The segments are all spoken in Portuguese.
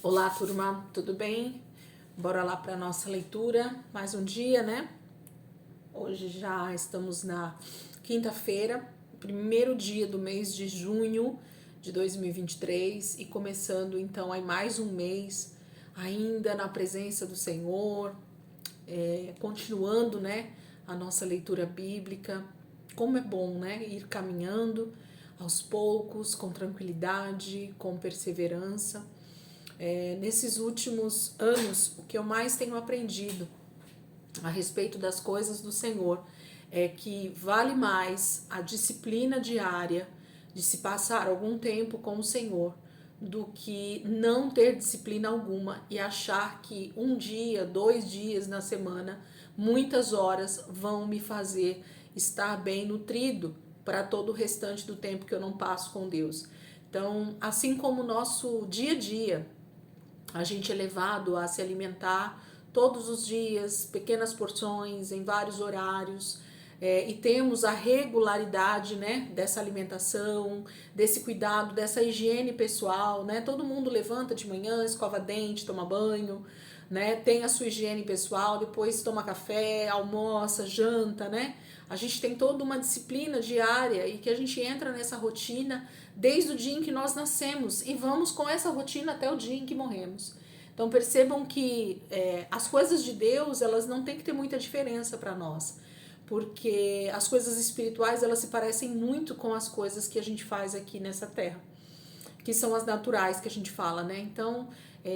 Olá, turma, tudo bem? Bora lá para nossa leitura, mais um dia, né? Hoje já estamos na quinta-feira, primeiro dia do mês de junho de 2023 e começando então aí mais um mês ainda na presença do Senhor, continuando, né, a nossa leitura bíblica. Como é bom, né, ir caminhando aos poucos, com tranquilidade, com perseverança. Nesses últimos anos, o que eu mais tenho aprendido a respeito das coisas do Senhor é que vale mais a disciplina diária de se passar algum tempo com o Senhor do que não ter disciplina alguma e achar que um dia, 2 dias na semana, muitas horas vão me fazer estar bem nutrido para todo o restante do tempo que eu não passo com Deus. Então, assim como o nosso dia a dia, a gente é levado a se alimentar todos os dias, pequenas porções, em vários horários, e temos a regularidade, né, dessa alimentação, desse cuidado, dessa higiene pessoal, né? Todo mundo levanta de manhã, escova dente, toma banho, né? Tem a sua higiene pessoal, depois toma café, almoça, janta, né? A gente tem toda uma disciplina diária e que a gente entra nessa rotina desde o dia em que nós nascemos e vamos com essa rotina até o dia em que morremos. Então percebam que as coisas de Deus, elas não têm que ter muita diferença para nós, porque as coisas espirituais, elas se parecem muito com as coisas que a gente faz aqui nessa terra, que são as naturais que a gente fala, né? Então,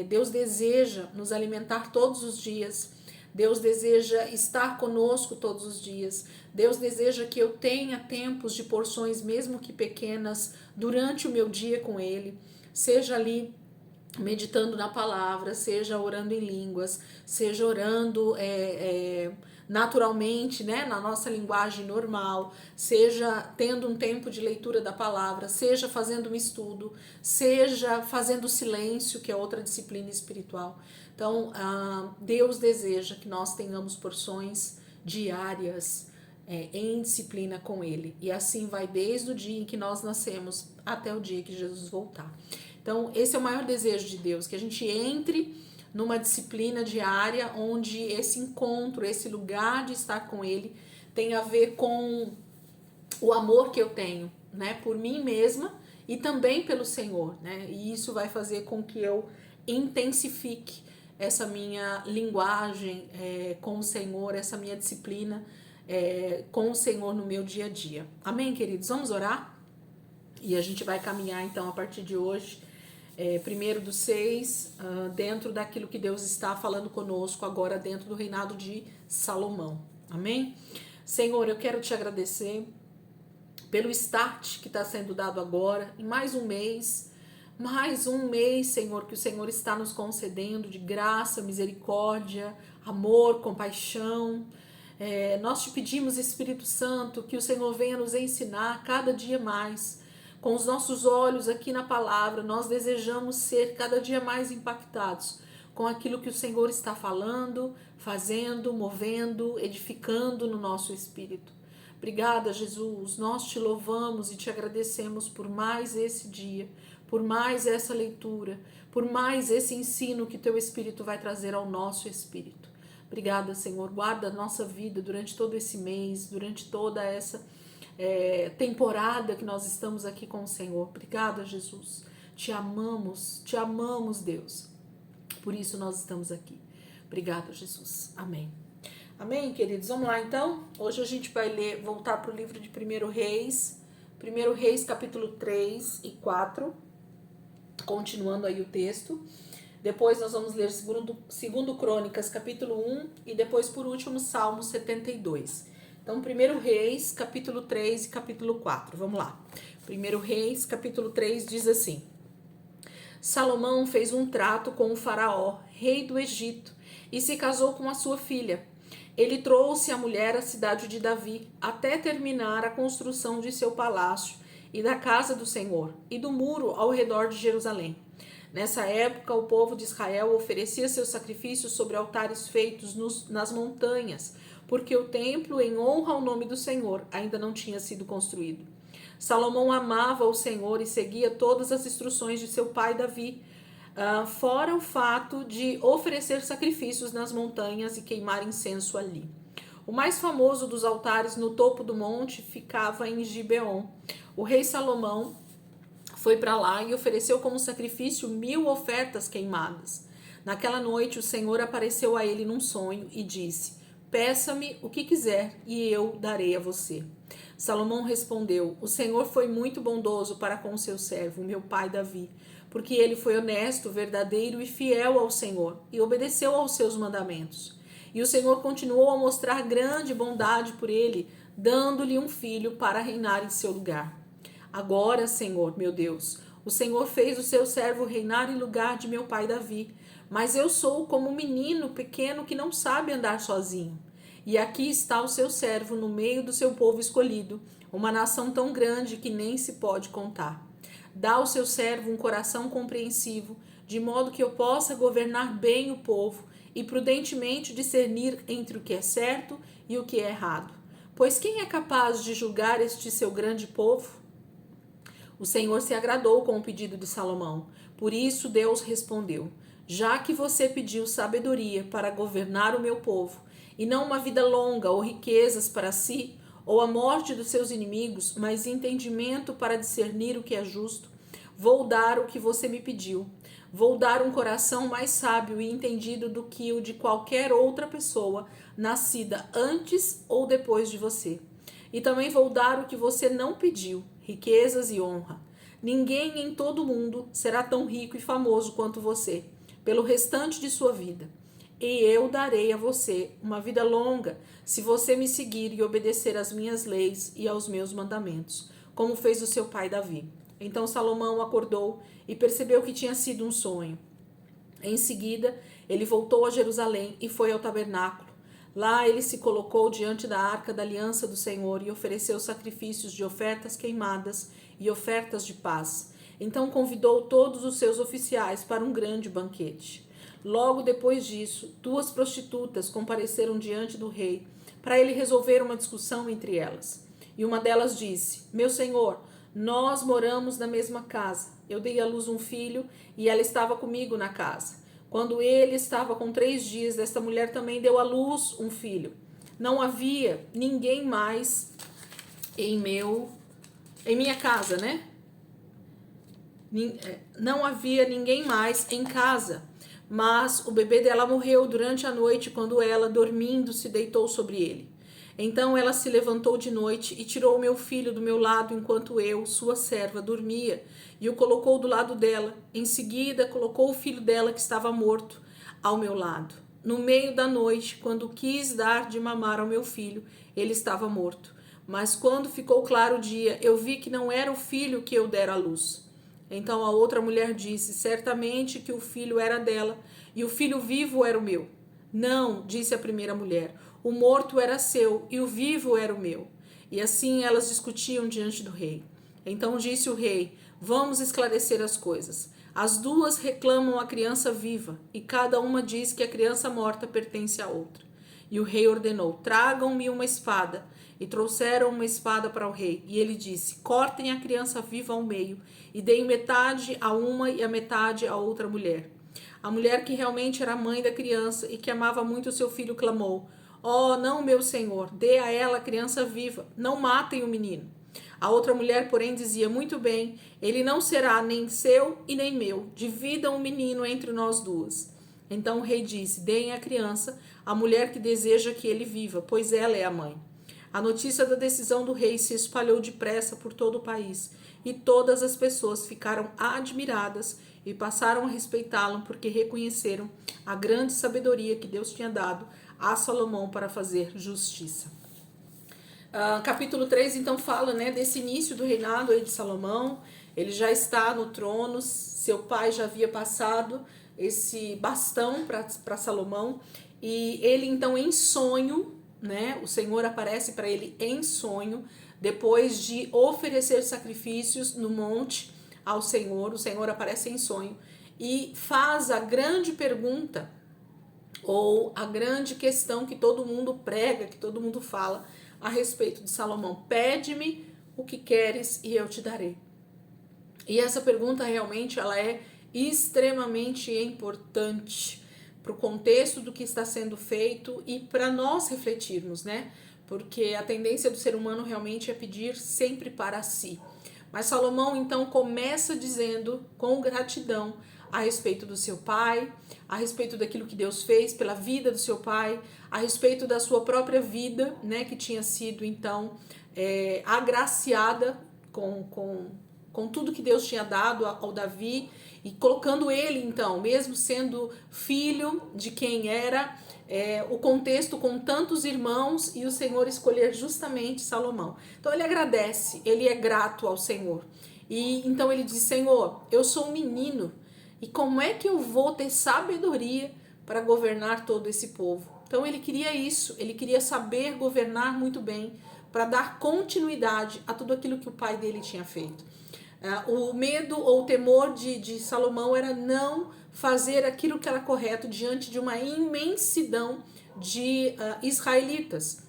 Deus deseja nos alimentar todos os dias, Deus deseja estar conosco todos os dias, Deus deseja que eu tenha tempos de porções, mesmo que pequenas, durante o meu dia com Ele, seja ali meditando na palavra, seja orando em línguas, seja orando naturalmente, né, na nossa linguagem normal, seja tendo um tempo de leitura da palavra, seja fazendo um estudo, seja fazendo silêncio, que é outra disciplina espiritual. Então, Deus deseja que nós tenhamos porções diárias em disciplina com Ele. E assim vai desde o dia em que nós nascemos até o dia que Jesus voltar. Então, esse é o maior desejo de Deus, que a gente entre numa disciplina diária onde esse encontro, esse lugar de estar com Ele tem a ver com o amor que eu tenho, né, por mim mesma e também pelo Senhor, né? E isso vai fazer com que eu intensifique essa minha linguagem com o Senhor, essa minha disciplina com o Senhor no meu dia a dia. Amém, queridos? Vamos orar? E a gente vai caminhar então a partir de hoje, primeiro dos 6, dentro daquilo que Deus está falando conosco agora dentro do reinado de Salomão. Amém? Senhor, eu quero te agradecer pelo start que está sendo dado agora, em mais um mês, Senhor, que o Senhor está nos concedendo de graça, misericórdia, amor, compaixão. Nós te pedimos, Espírito Santo, que o Senhor venha nos ensinar cada dia mais. Com os nossos olhos aqui na palavra, nós desejamos ser cada dia mais impactados com aquilo que o Senhor está falando, fazendo, movendo, edificando no nosso espírito. Obrigada, Jesus. Nós te louvamos e te agradecemos por mais esse dia, por mais essa leitura, por mais esse ensino que teu Espírito vai trazer ao nosso espírito. Obrigada, Senhor. Guarda a nossa vida durante todo esse mês, durante toda essa temporada que nós estamos aqui com o Senhor. Obrigada, Jesus. Te amamos, Deus. Por isso nós estamos aqui. Obrigada, Jesus. Amém. Amém, queridos? Vamos lá, então? Hoje a gente vai voltar para o livro de 1 Reis. 1 Reis, capítulo 3 e 4. Continuando aí o texto. Depois nós vamos ler 2 Crônicas, capítulo 1. E depois, por último, Salmo 72. Então, 1 Reis, capítulo 3 e capítulo 4. Vamos lá. 1 Reis, capítulo 3 diz assim: Salomão fez um trato com o faraó, rei do Egito, e se casou com a sua filha. Ele trouxe a mulher à cidade de Davi, até terminar a construção de seu palácio e da casa do Senhor, e do muro ao redor de Jerusalém. Nessa época, o povo de Israel oferecia seus sacrifícios sobre altares feitos nas montanhas, porque o templo, em honra ao nome do Senhor, ainda não tinha sido construído. Salomão amava o Senhor e seguia todas as instruções de seu pai Davi. fora o fato de oferecer sacrifícios nas montanhas e queimar incenso ali. O mais famoso dos altares no topo do monte ficava em Gibeon. O rei Salomão foi para lá e ofereceu como sacrifício 1000 ofertas queimadas. Naquela noite o Senhor apareceu a ele num sonho e disse: peça-me o que quiser e eu darei a você. Salomão respondeu: o Senhor foi muito bondoso para com o seu servo, meu pai Davi, porque ele foi honesto, verdadeiro e fiel ao Senhor e obedeceu aos seus mandamentos. E o Senhor continuou a mostrar grande bondade por ele, dando-lhe um filho para reinar em seu lugar. Agora, Senhor, meu Deus, o Senhor fez o seu servo reinar em lugar de meu pai Davi, mas eu sou como um menino pequeno que não sabe andar sozinho. E aqui está o seu servo no meio do seu povo escolhido, uma nação tão grande que nem se pode contar. Dá ao seu servo um coração compreensivo, de modo que eu possa governar bem o povo e prudentemente discernir entre o que é certo e o que é errado. Pois quem é capaz de julgar este seu grande povo? O Senhor se agradou com o pedido de Salomão. Por isso Deus respondeu: já que você pediu sabedoria para governar o meu povo, e não uma vida longa ou riquezas para si, ou a morte dos seus inimigos, mas entendimento para discernir o que é justo, vou dar o que você me pediu. Vou dar um coração mais sábio e entendido do que o de qualquer outra pessoa nascida antes ou depois de você. E também vou dar o que você não pediu, riquezas e honra. Ninguém em todo o mundo será tão rico e famoso quanto você, pelo restante de sua vida. E eu darei a você uma vida longa, se você me seguir e obedecer às minhas leis e aos meus mandamentos, como fez o seu pai Davi. Então Salomão acordou e percebeu que tinha sido um sonho. Em seguida, ele voltou a Jerusalém e foi ao tabernáculo. Lá ele se colocou diante da arca da aliança do Senhor e ofereceu sacrifícios de ofertas queimadas e ofertas de paz. Então convidou todos os seus oficiais para um grande banquete. Logo depois disso, 2 prostitutas compareceram diante do rei para ele resolver uma discussão entre elas. E uma delas disse: meu senhor, nós moramos na mesma casa. Eu dei à luz um filho e ela estava comigo na casa. Quando ele estava com 3 dias, esta mulher também deu à luz um filho. Não havia ninguém mais em minha casa, né? Não havia ninguém mais em casa, mas o bebê dela morreu durante a noite quando ela, dormindo, se deitou sobre ele. Então ela se levantou de noite e tirou o meu filho do meu lado enquanto eu, sua serva, dormia, e o colocou do lado dela. Em seguida, colocou o filho dela que estava morto ao meu lado. No meio da noite, quando quis dar de mamar ao meu filho, ele estava morto. Mas quando ficou claro o dia, eu vi que não era o filho que eu dera à luz. Então a outra mulher disse: certamente que o filho era dela e o filho vivo era o meu. Não, disse a primeira mulher, o morto era seu e o vivo era o meu. E assim elas discutiam diante do rei. Então disse o rei: vamos esclarecer as coisas. As duas reclamam a criança viva e cada uma diz que a criança morta pertence à outra. E o rei ordenou: tragam-me uma espada. E trouxeram uma espada para o rei. E ele disse: cortem a criança viva ao meio e deem metade a uma e a metade a outra mulher. A mulher que realmente era mãe da criança e que amava muito seu filho clamou: oh, não, meu senhor, dê a ela a criança viva, não matem o menino. A outra mulher, porém, dizia: muito bem, ele não será nem seu e nem meu, dividam o menino entre nós duas. Então o rei disse: deem a criança à mulher que deseja que ele viva, pois ela é a mãe. A notícia da decisão do rei se espalhou depressa por todo o país, e todas as pessoas ficaram admiradas e passaram a respeitá-lo porque reconheceram a grande sabedoria que Deus tinha dado a Salomão para fazer justiça. Capítulo 3 então fala, né, desse início do reinado aí de Salomão. Ele já está no trono, seu pai já havia passado esse bastão para Salomão, e ele então em sonho, né, o Senhor aparece para ele em sonho, depois de oferecer sacrifícios no monte ao Senhor. O Senhor aparece em sonho e faz a grande pergunta, ou a grande questão que todo mundo prega, que todo mundo fala a respeito de Salomão: pede-me o que queres e eu te darei. E essa pergunta realmente ela é extremamente importante para o contexto do que está sendo feito e para nós refletirmos, né? Porque a tendência do ser humano realmente é pedir sempre para si. Mas Salomão então começa dizendo com gratidão a respeito do seu pai, a respeito daquilo que Deus fez pela vida do seu pai, a respeito da sua própria vida, né, que tinha sido então agraciada com tudo que Deus tinha dado ao Davi, e colocando ele então, mesmo sendo filho de quem era, o contexto com tantos irmãos e o Senhor escolher justamente Salomão. Então ele agradece, ele é grato ao Senhor. E então ele diz: Senhor, eu sou um menino, e como é que eu vou ter sabedoria para governar todo esse povo? Então ele queria isso, ele queria saber governar muito bem, para dar continuidade a tudo aquilo que o pai dele tinha feito. O medo ou o temor de Salomão era não fazer aquilo que era correto diante de uma imensidão de israelitas,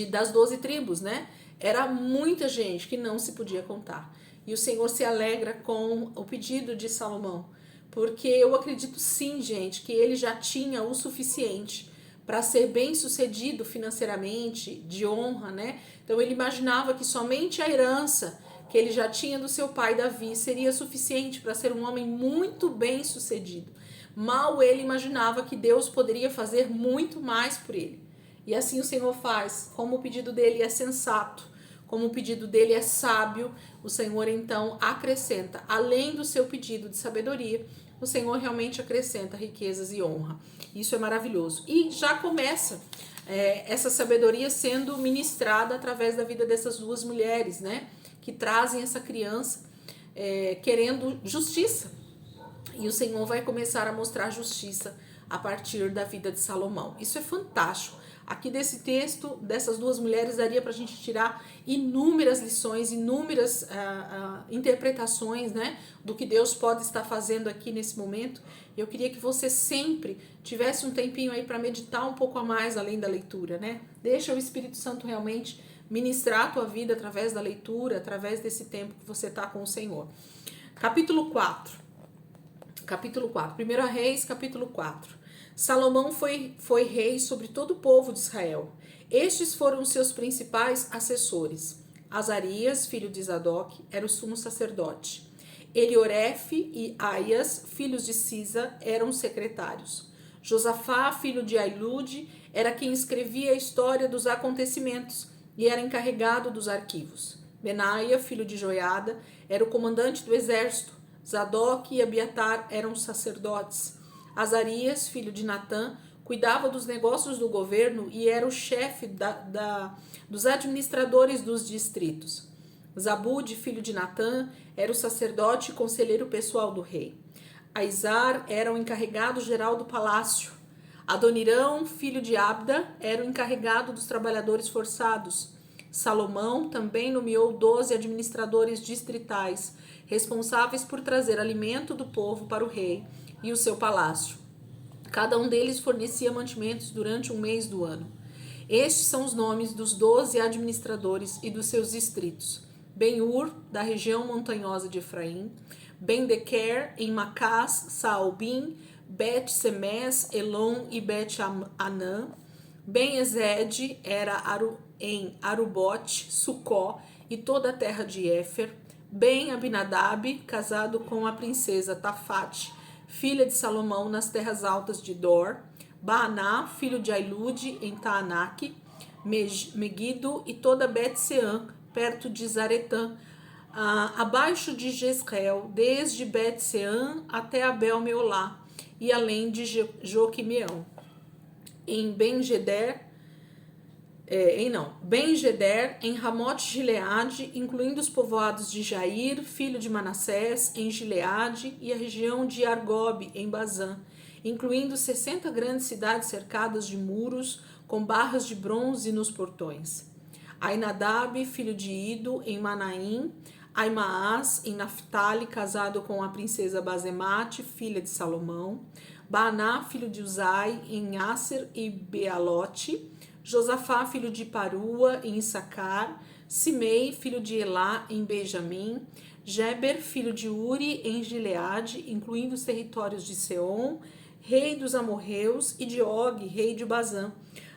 das 12 tribos, né? Era muita gente que não se podia contar. E o Senhor se alegra com o pedido de Salomão, porque eu acredito sim, gente, que ele já tinha o suficiente para ser bem sucedido financeiramente, de honra, né? Então ele imaginava que somente a herança que ele já tinha do seu pai Davi seria suficiente para ser um homem muito bem sucedido. Mal ele imaginava que Deus poderia fazer muito mais por ele. E assim o Senhor faz. Como o pedido dele é sensato, como o pedido dele é sábio, o Senhor então acrescenta, além do seu pedido de sabedoria, o Senhor realmente acrescenta riquezas e honra. Isso é maravilhoso. E já começa essa sabedoria sendo ministrada através da vida dessas duas mulheres, né? Que trazem essa criança querendo justiça. E o Senhor vai começar a mostrar justiça a partir da vida de Salomão. Isso é fantástico. Aqui desse texto, dessas duas mulheres, daria para a gente tirar inúmeras lições, inúmeras interpretações, né, do que Deus pode estar fazendo aqui nesse momento. Eu queria que você sempre tivesse um tempinho aí para meditar um pouco a mais além da leitura, né? Deixa o Espírito Santo realmente ministrar a tua vida através da leitura, através desse tempo que você está com o Senhor. Capítulo 4. 1 Reis, capítulo 4. Salomão foi rei sobre todo o povo de Israel. Estes foram os seus principais assessores. Azarias, filho de Zadok, era o sumo sacerdote. Eliorefe e Aias, filhos de Cisa, eram secretários. Josafá, filho de Ailude, era quem escrevia a história dos acontecimentos e era encarregado dos arquivos. Benaia, filho de Joiada, era o comandante do exército. Zadok e Abiatar eram sacerdotes. Azarias, filho de Natã, cuidava dos negócios do governo e era o chefe dos administradores dos distritos. Zabude, filho de Natã, era o sacerdote e conselheiro pessoal do rei. Aizar era o encarregado geral do palácio. Adonirão, filho de Abda, era o encarregado dos trabalhadores forçados. Salomão também nomeou 12 administradores distritais, responsáveis por trazer alimento do povo para o rei e o seu palácio. Cada um deles fornecia mantimentos durante um mês do ano. Estes são os nomes dos 12 administradores e dos seus distritos: Ben-Ur, da região montanhosa de Efraim; Ben-Dequer, em Macás, Saalbim, Bet-Semes, Elon e Bet-Anã; Ben-Ezed era em Arubote, Sucó e toda a terra de Éfer; Ben-Abinadab, casado com a princesa Tafate, filha de Salomão, nas terras altas de Dor; Baaná, filho de Ailude, em Taanaque; Megido e toda Bet-Seã, perto de Zaretã, abaixo de Jezreel, desde Bet-Seã até Abel-Meolá, e além de Joquimeão. Em Ben-Geder, em Ramote-Gileade, incluindo os povoados de Jair, filho de Manassés, em Gileade, e a região de Argob, em Bazã, incluindo 60 grandes cidades cercadas de muros, com barras de bronze nos portões. Ainadab, filho de Ido, em Manaim; Aimaas, em Naphtali, casado com a princesa Bazemate, filha de Salomão; Baaná, filho de Uzai, em Aser e Bealote; Josafá, filho de Parua, em Issacar; Simei, filho de Elá, em Benjamim; Geber, filho de Uri, em Gileade, incluindo os territórios de Seom, rei dos amorreus, e de Og, rei de Bazã.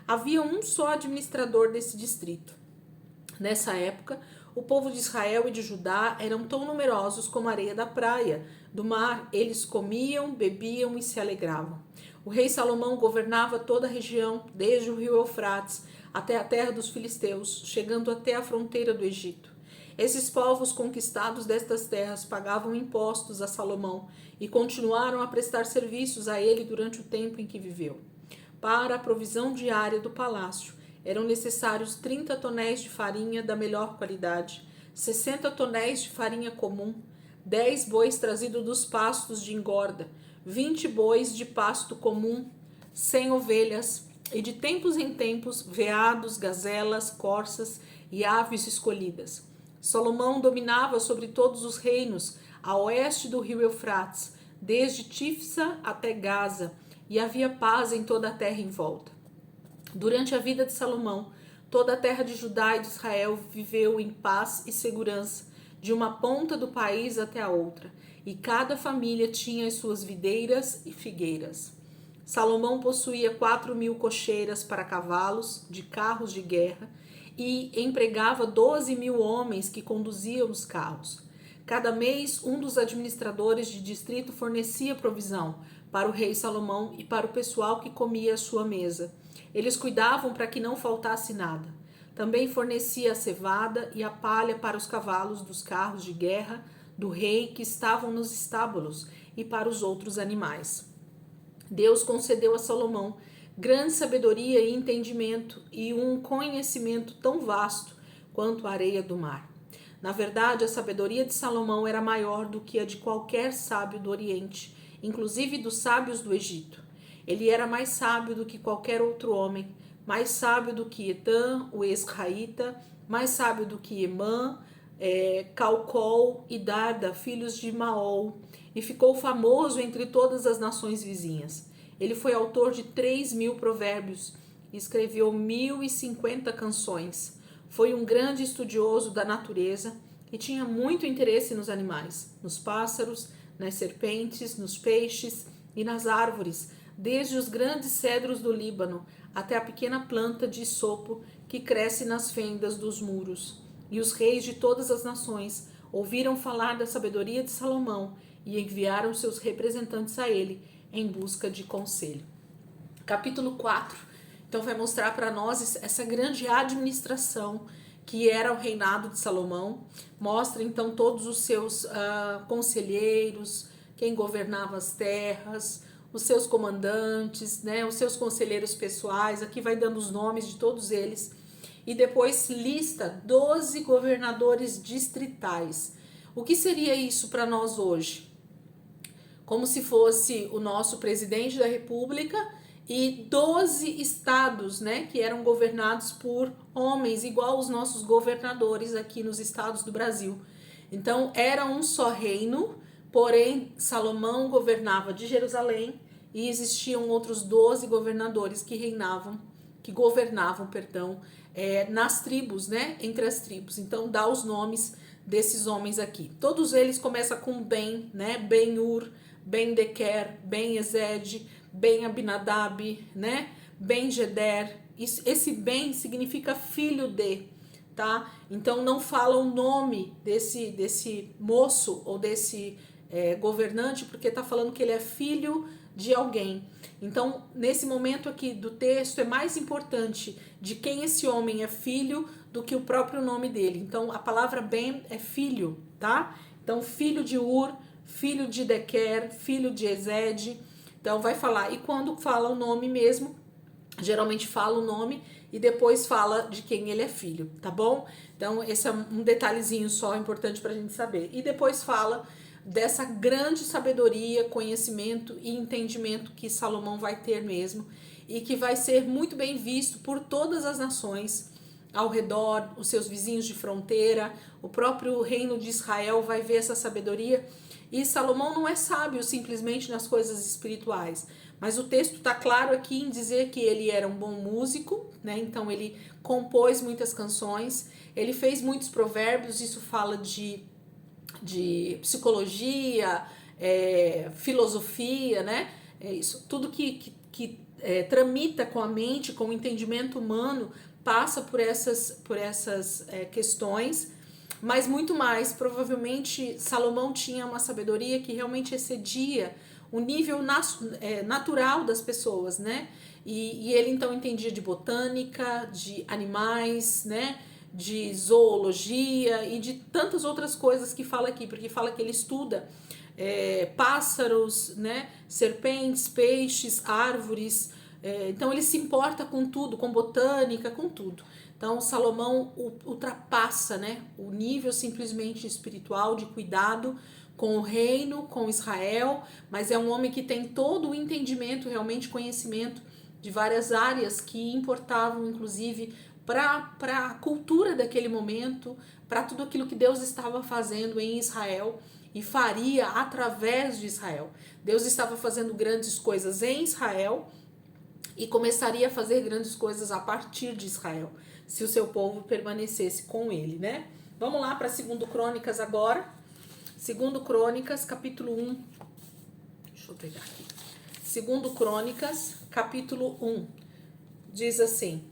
Havia um só administrador desse distrito. Nessa época, o povo de Israel e de Judá eram tão numerosos como a areia da praia do mar. Eles comiam, bebiam e se alegravam. O rei Salomão governava toda a região, desde o rio Eufrates até a terra dos filisteus, chegando até a fronteira do Egito. Esses povos conquistados destas terras pagavam impostos a Salomão e continuaram a prestar serviços a ele durante o tempo em que viveu. Para a provisão diária do palácio, eram necessários 30 tonéis de farinha da melhor qualidade, 60 tonéis de farinha comum, 10 bois trazidos dos pastos de engorda, 20 bois de pasto comum, 100 ovelhas, e de tempos em tempos veados, gazelas, corças e aves escolhidas. Salomão dominava sobre todos os reinos a oeste do rio Eufrates, desde Tifsa até Gaza, e havia paz em toda a terra em volta. Durante a vida de Salomão, toda a terra de Judá e de Israel viveu em paz e segurança, de uma ponta do país até a outra, e cada família tinha as suas videiras e figueiras. Salomão possuía 4.000 cocheiras para cavalos, de carros de guerra, e empregava 12.000 homens que conduziam os carros. Cada mês, um dos administradores de distrito fornecia provisão para o rei Salomão e para o pessoal que comia à sua mesa. Eles cuidavam para que não faltasse nada. Também fornecia a cevada e a palha para os cavalos dos carros de guerra do rei que estavam nos estábulos e para os outros animais. Deus concedeu a Salomão grande sabedoria e entendimento e um conhecimento tão vasto quanto a areia do mar. Na verdade, a sabedoria de Salomão era maior do que a de qualquer sábio do Oriente, inclusive dos sábios do Egito. Ele era mais sábio do que qualquer outro homem, mais sábio do que Etã, o Esraíta, mais sábio do que Emã, Calcol e Darda, filhos de Maol, e ficou famoso entre todas as nações vizinhas. Ele foi autor de 3.000 provérbios e escreveu 1.050 canções. Foi um grande estudioso da natureza e tinha muito interesse nos animais, nos pássaros, nas serpentes, nos peixes e nas árvores, desde os grandes cedros do Líbano até a pequena planta de isopo que cresce nas fendas dos muros. E os reis de todas as nações ouviram falar da sabedoria de Salomão e enviaram seus representantes a ele em busca de conselho. Capítulo 4, então vai mostrar para nós essa grande administração que era o reinado de Salomão. Mostra então todos os seus conselheiros, quem governava as terras, os seus comandantes, né, os seus conselheiros pessoais. Aqui vai dando os nomes de todos eles. E depois lista 12 governadores distritais. O que seria isso para nós hoje? Como se fosse o nosso presidente da República e 12 estados, né, que eram governados por homens, igual os nossos governadores aqui nos estados do Brasil. Então, era um só reino, porém, Salomão governava de Jerusalém e existiam outros 12 governadores que governavam, nas tribos, né, entre as tribos. Então, dá os nomes desses homens aqui. Todos eles começam com Ben, né, Ben-Ur, Ben-Dequer, Ben-Ezed, Ben-Abinadab, né? Ben-Geder. Esse Ben significa filho de, tá? Então não fala o nome desse moço ou desse governante, porque tá falando que ele é filho de alguém. Então, nesse momento aqui do texto, é mais importante de quem esse homem é filho do que o próprio nome dele. Então, a palavra Ben é filho, tá? Então, filho de Ur, filho de Dequer, filho de Ezed. Então vai falar, e quando fala o nome mesmo, geralmente fala o nome e depois fala de quem ele é filho, tá bom? Então esse é um detalhezinho só importante pra gente saber. E depois fala dessa grande sabedoria, conhecimento e entendimento que Salomão vai ter mesmo e que vai ser muito bem visto por todas as nações ao redor, os seus vizinhos de fronteira, o próprio reino de Israel vai ver essa sabedoria. E Salomão não é sábio simplesmente nas coisas espirituais, mas o texto está claro aqui em dizer que ele era um bom músico, né? Então ele compôs muitas canções, ele fez muitos provérbios, isso fala de de psicologia, filosofia, né? Isso, tudo que tramita com a mente, com o entendimento humano, passa por essas questões, mas muito mais. Provavelmente Salomão tinha uma sabedoria que realmente excedia o nível natural das pessoas, né? E ele então entendia de botânica, de animais, né? De zoologia e de tantas outras coisas que fala aqui, porque fala que ele estuda pássaros, né? Serpentes, peixes, árvores. Então ele se importa com tudo, com botânica, com tudo. Então Salomão ultrapassa, né, o nível simplesmente espiritual de cuidado com o reino, com Israel, mas é um homem que tem todo o entendimento, realmente conhecimento de várias áreas que importavam, inclusive, para a cultura daquele momento, para tudo aquilo que Deus estava fazendo em Israel e faria através de Israel. Deus estava fazendo grandes coisas em Israel e começaria a fazer grandes coisas a partir de Israel, se o seu povo permanecesse com ele, né? Vamos lá para 2 Crônicas agora. 2 Crônicas, capítulo 1. Deixa eu pegar aqui. 2 Crônicas, capítulo 1. Diz assim: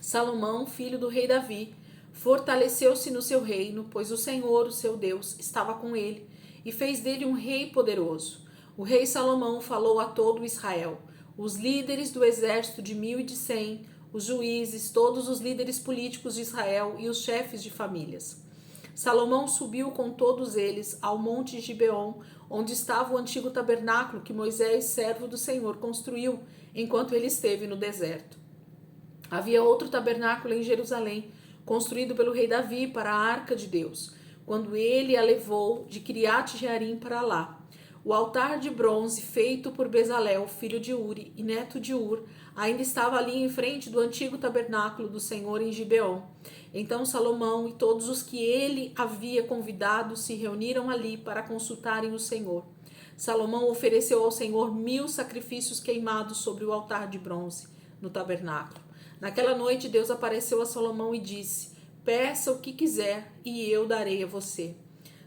Salomão, filho do rei Davi, fortaleceu-se no seu reino, pois o Senhor, o seu Deus, estava com ele e fez dele um rei poderoso. O rei Salomão falou a todo Israel, os líderes do exército de 1.100, os juízes, todos os líderes políticos de Israel e os chefes de famílias. Salomão subiu com todos eles ao monte Gibeon, onde estava o antigo tabernáculo que Moisés, servo do Senhor, construiu enquanto ele esteve no deserto. Havia outro tabernáculo em Jerusalém, construído pelo rei Davi para a arca de Deus, quando ele a levou de Kiriat Jearim para lá. O altar de bronze feito por Bezalel, filho de Uri e neto de Ur, ainda estava ali em frente do antigo tabernáculo do Senhor em Gibeon. Então Salomão e todos os que ele havia convidado se reuniram ali para consultarem o Senhor. Salomão ofereceu ao Senhor 1000 sacrifícios queimados sobre o altar de bronze no tabernáculo. Naquela noite Deus apareceu a Salomão e disse: peça o que quiser e eu darei a você.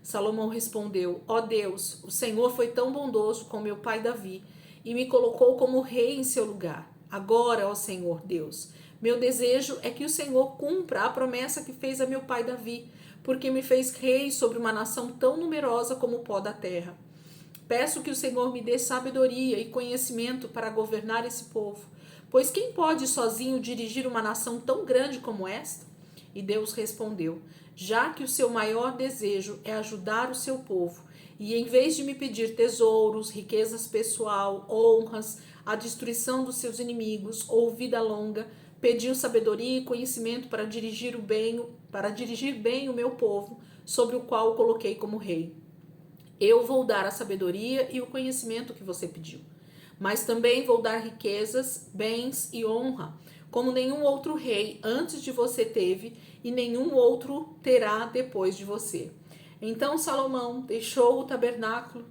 Salomão respondeu: ó Deus, o Senhor foi tão bondoso com meu pai Davi e me colocou como rei em seu lugar. Agora, ó Senhor Deus, meu desejo é que o Senhor cumpra a promessa que fez a meu pai Davi, porque me fez rei sobre uma nação tão numerosa como o pó da terra. Peço que o Senhor me dê sabedoria e conhecimento para governar esse povo, pois quem pode sozinho dirigir uma nação tão grande como esta? E Deus respondeu: já que o seu maior desejo é ajudar o seu povo, e em vez de me pedir tesouros, riquezas pessoal, honras, a destruição dos seus inimigos ou vida longa, pediu sabedoria e conhecimento para dirigir bem o meu povo, sobre o qual o coloquei como rei. Eu vou dar a sabedoria e o conhecimento que você pediu, mas também vou dar riquezas, bens e honra, como nenhum outro rei antes de você teve e nenhum outro terá depois de você. Então Salomão deixou o tabernáculo,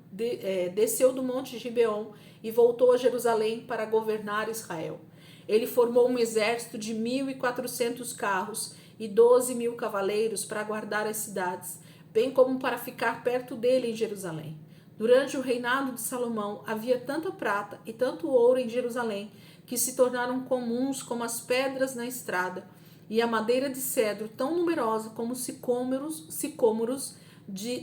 desceu do monte Gibeon e voltou a Jerusalém para governar Israel. Ele formou um exército de 1.400 carros e 12.000 cavaleiros para guardar as cidades, bem como para ficar perto dele em Jerusalém. Durante o reinado de Salomão havia tanta prata e tanto ouro em Jerusalém que se tornaram comuns como as pedras na estrada, e a madeira de cedro tão numerosa como os sicômoros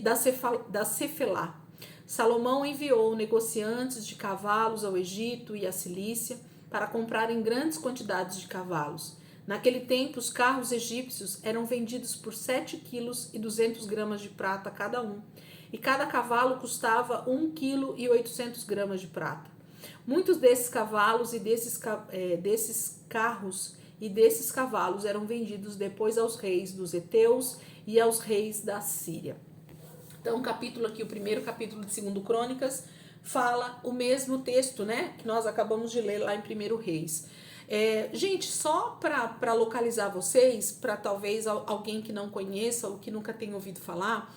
da Cefelá. Salomão enviou negociantes de cavalos ao Egito e à Cilícia para comprarem grandes quantidades de cavalos. Naquele tempo, os carros egípcios eram vendidos por 7 quilos e 200 gramas de prata cada um, e cada cavalo custava 1 quilo e 800 gramas de prata. Muitos desses cavalos e desses carros e desses cavalos eram vendidos depois aos reis dos heteus e aos reis da Síria. Então, o capítulo aqui, o primeiro capítulo de 2 Crônicas, fala o mesmo texto, né, que nós acabamos de ler lá em 1 Reis. Gente, só para localizar vocês, para talvez alguém que não conheça ou que nunca tenha ouvido falar,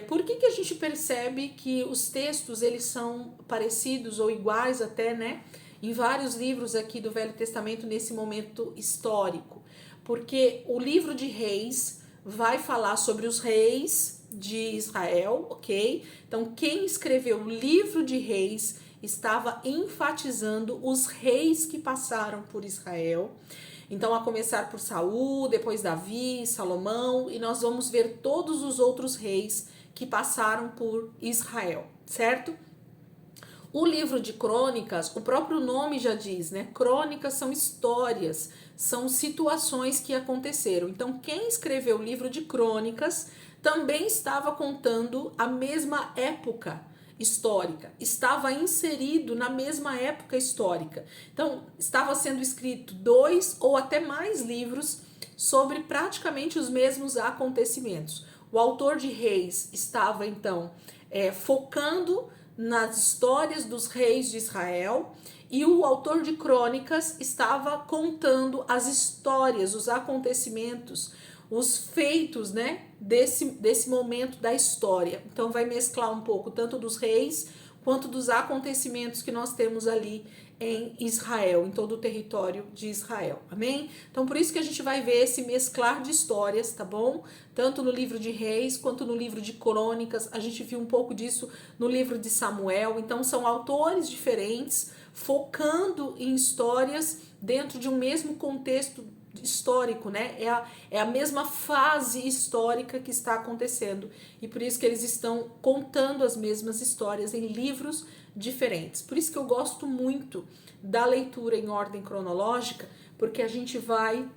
por que a gente percebe que os textos eles são parecidos ou iguais até, né, em vários livros aqui do Velho Testamento nesse momento histórico? Porque o livro de Reis vai falar sobre os reis, de Israel, ok? Então, quem escreveu o livro de Reis estava enfatizando os reis que passaram por Israel. Então, a começar por Saul, depois Davi, Salomão, e nós vamos ver todos os outros reis que passaram por Israel, certo? O livro de Crônicas, o próprio nome já diz, né? Crônicas são histórias, são situações que aconteceram. Então, quem escreveu o livro de Crônicas também estava contando a mesma época histórica, estava inserido na mesma época histórica. Então, estava sendo escrito 2 ou até mais livros sobre praticamente os mesmos acontecimentos. O autor de Reis estava, então, focando nas histórias dos reis de Israel, e o autor de Crônicas estava contando as histórias, os acontecimentos, os feitos, né, desse momento da história. Então vai mesclar um pouco tanto dos reis quanto dos acontecimentos que nós temos ali em Israel, em todo o território de Israel, amém? Então por isso que a gente vai ver esse mesclar de histórias, tá bom? Tanto no livro de Reis quanto no livro de Crônicas, a gente viu um pouco disso no livro de Samuel. Então são autores diferentes focando em histórias dentro de um mesmo contexto histórico, né? É a mesma fase histórica que está acontecendo, e por isso que eles estão contando as mesmas histórias em livros diferentes. Por isso que eu gosto muito da leitura em ordem cronológica, porque a gente vai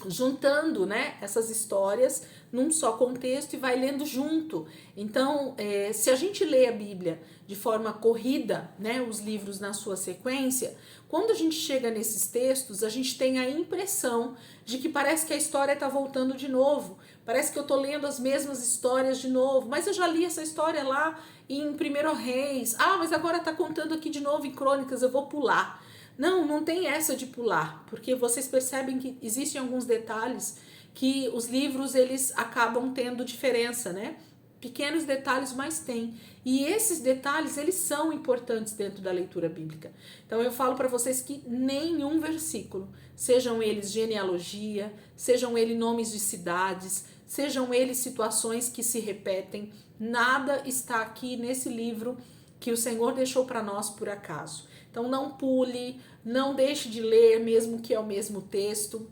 juntando, né, essas histórias num só contexto e vai lendo junto. Então, se a gente lê a Bíblia de forma corrida, né, os livros na sua sequência, quando a gente chega nesses textos, a gente tem a impressão de que parece que a história está voltando de novo, parece que eu estou lendo as mesmas histórias de novo, mas eu já li essa história lá em 1 Reis, mas agora está contando aqui de novo em Crônicas, eu vou pular. Não tem essa de pular, porque vocês percebem que existem alguns detalhes que os livros eles acabam tendo diferença, né? Pequenos detalhes, mas tem. E esses detalhes, eles são importantes dentro da leitura bíblica. Então eu falo para vocês que nenhum versículo, sejam eles genealogia, sejam eles nomes de cidades, sejam eles situações que se repetem, nada está aqui nesse livro que o Senhor deixou para nós por acaso. Então não pule, não deixe de ler, mesmo que é o mesmo texto.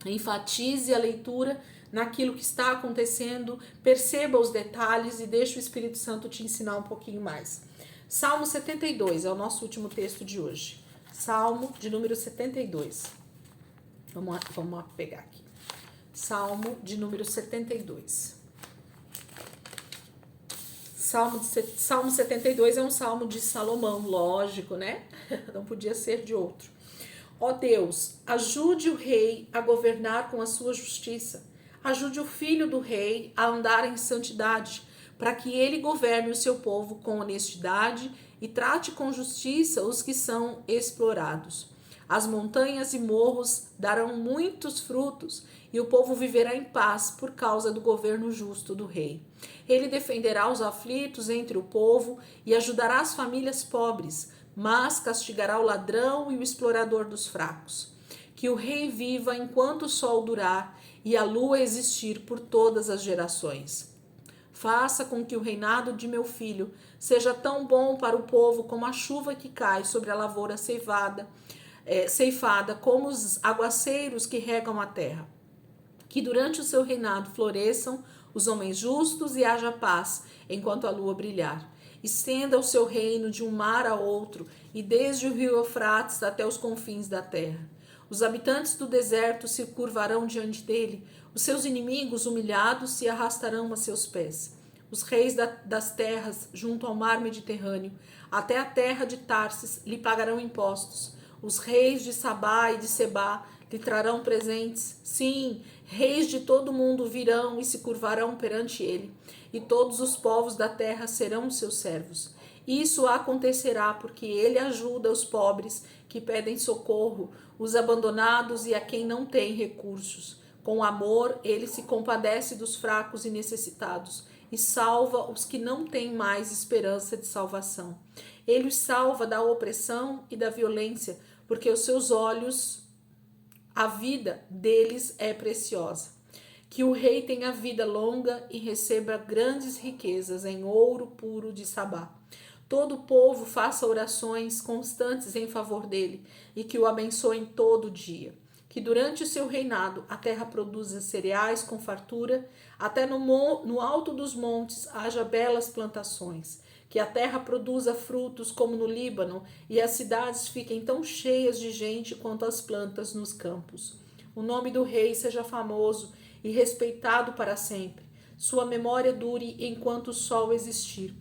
Enfatize a leitura naquilo que está acontecendo, perceba os detalhes e deixe o Espírito Santo te ensinar um pouquinho mais. Salmo 72 é o nosso último texto de hoje. Salmo de número 72. Vamos pegar aqui. Salmo de número 72. Salmo 72 é um salmo de Salomão, lógico, né? Não podia ser de outro. Ó Deus, ajude o rei a governar com a sua justiça. Ajude o filho do rei a andar em santidade, para que ele governe o seu povo com honestidade e trate com justiça os que são explorados. As montanhas e morros darão muitos frutos, e o povo viverá em paz por causa do governo justo do rei. Ele defenderá os aflitos entre o povo e ajudará as famílias pobres, mas castigará o ladrão e o explorador dos fracos. Que o rei viva enquanto o sol durar e a lua existir por todas as gerações. Faça com que o reinado de meu filho seja tão bom para o povo como a chuva que cai sobre a lavoura ceifada, como os aguaceiros que regam a terra. Que durante o seu reinado floresçam os homens justos e haja paz enquanto a lua brilhar. Estenda o seu reino de um mar a outro e desde o rio Eufrates até os confins da terra. Os habitantes do deserto se curvarão diante dele, os seus inimigos humilhados se arrastarão a seus pés. Os reis das terras junto ao mar Mediterrâneo, até a terra de Tarsis, lhe pagarão impostos. Os reis de Sabá e de Sebá lhe trarão presentes. Sim, reis de todo o mundo virão e se curvarão perante ele, e todos os povos da terra serão seus servos. Isso acontecerá porque ele ajuda os pobres que pedem socorro, os abandonados e a quem não tem recursos. Com amor, ele se compadece dos fracos e necessitados e salva os que não têm mais esperança de salvação. Ele os salva da opressão e da violência, porque os seus olhos, a vida deles é preciosa. Que o rei tenha vida longa e receba grandes riquezas em ouro puro de Sabá. Todo o povo faça orações constantes em favor dele e que o abençoem todo dia. Que durante o seu reinado a terra produza cereais com fartura, até no alto dos montes haja belas plantações. Que a terra produza frutos como no Líbano e as cidades fiquem tão cheias de gente quanto as plantas nos campos. O nome do rei seja famoso e respeitado para sempre. Sua memória dure enquanto o sol existir.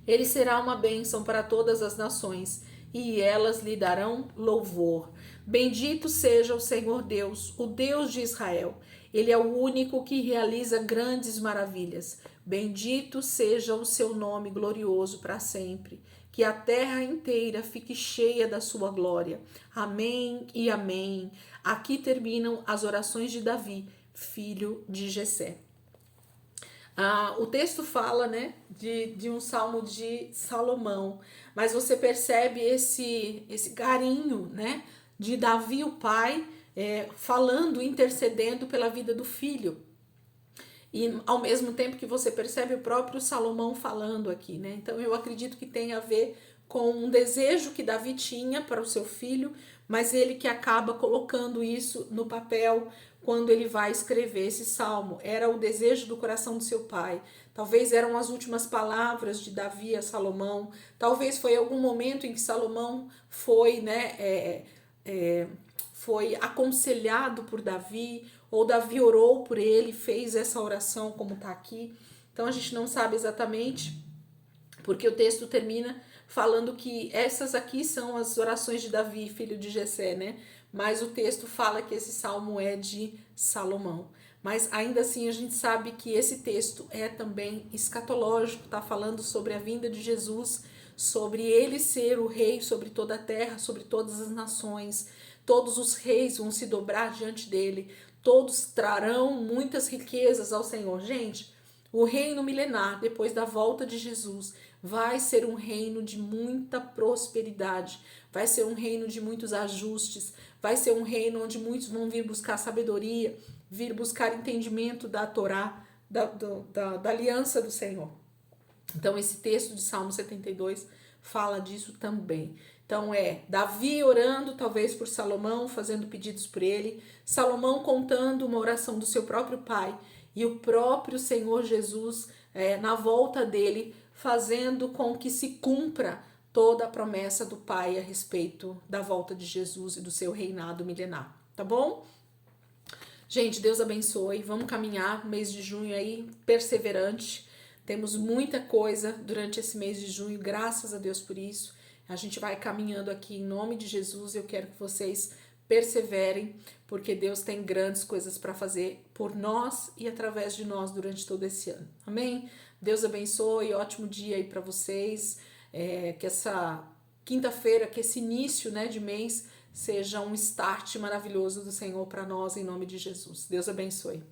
Ele será uma bênção para todas as nações, e elas lhe darão louvor. Bendito seja o Senhor Deus, o Deus de Israel. Ele é o único que realiza grandes maravilhas. Bendito seja o seu nome glorioso para sempre. Que a terra inteira fique cheia da sua glória. Amém e amém. Aqui terminam as orações de Davi, filho de Jessé. O texto fala, né, de um salmo de Salomão, mas você percebe esse carinho, né, de Davi, o pai, falando, intercedendo pela vida do filho. E ao mesmo tempo que você percebe o próprio Salomão falando aqui, né? Então eu acredito que tem a ver com um desejo que Davi tinha para o seu filho, mas ele que acaba colocando isso no papel quando ele vai escrever esse salmo. Era o desejo do coração do seu pai. Talvez eram as últimas palavras de Davi a Salomão. Talvez foi algum momento em que Salomão foi, né, foi aconselhado por Davi, ou Davi orou por ele, fez essa oração como está aqui. Então a gente não sabe exatamente, porque o texto termina falando que essas aqui são as orações de Davi, filho de Jessé, né? Mas o texto fala que esse salmo é de Salomão. Mas ainda assim a gente sabe que esse texto é também escatológico, tá falando sobre a vinda de Jesus, sobre ele ser o rei sobre toda a terra, sobre todas as nações. Todos os reis vão se dobrar diante dele, todos trarão muitas riquezas ao Senhor. Gente, o reino milenar, depois da volta de Jesus, vai ser um reino de muita prosperidade, vai ser um reino de muitos ajustes, vai ser um reino onde muitos vão vir buscar sabedoria, vir buscar entendimento da Torá, da aliança do Senhor. Então esse texto de Salmo 72 fala disso também. Então Davi orando talvez por Salomão, fazendo pedidos por ele, Salomão contando uma oração do seu próprio pai e o próprio Senhor Jesus na volta dele, fazendo com que se cumpra toda a promessa do pai a respeito da volta de Jesus e do seu reinado milenar, tá bom? Gente, Deus abençoe, vamos caminhar mês de junho aí, perseverante, temos muita coisa durante esse mês de junho, graças a Deus por isso. A gente vai caminhando aqui em nome de Jesus. Eu quero que vocês perseverem, porque Deus tem grandes coisas para fazer por nós e através de nós durante todo esse ano. Amém? Deus abençoe, ótimo dia aí para vocês. Que essa quinta-feira, que esse início, né, de mês seja um start maravilhoso do Senhor para nós em nome de Jesus. Deus abençoe.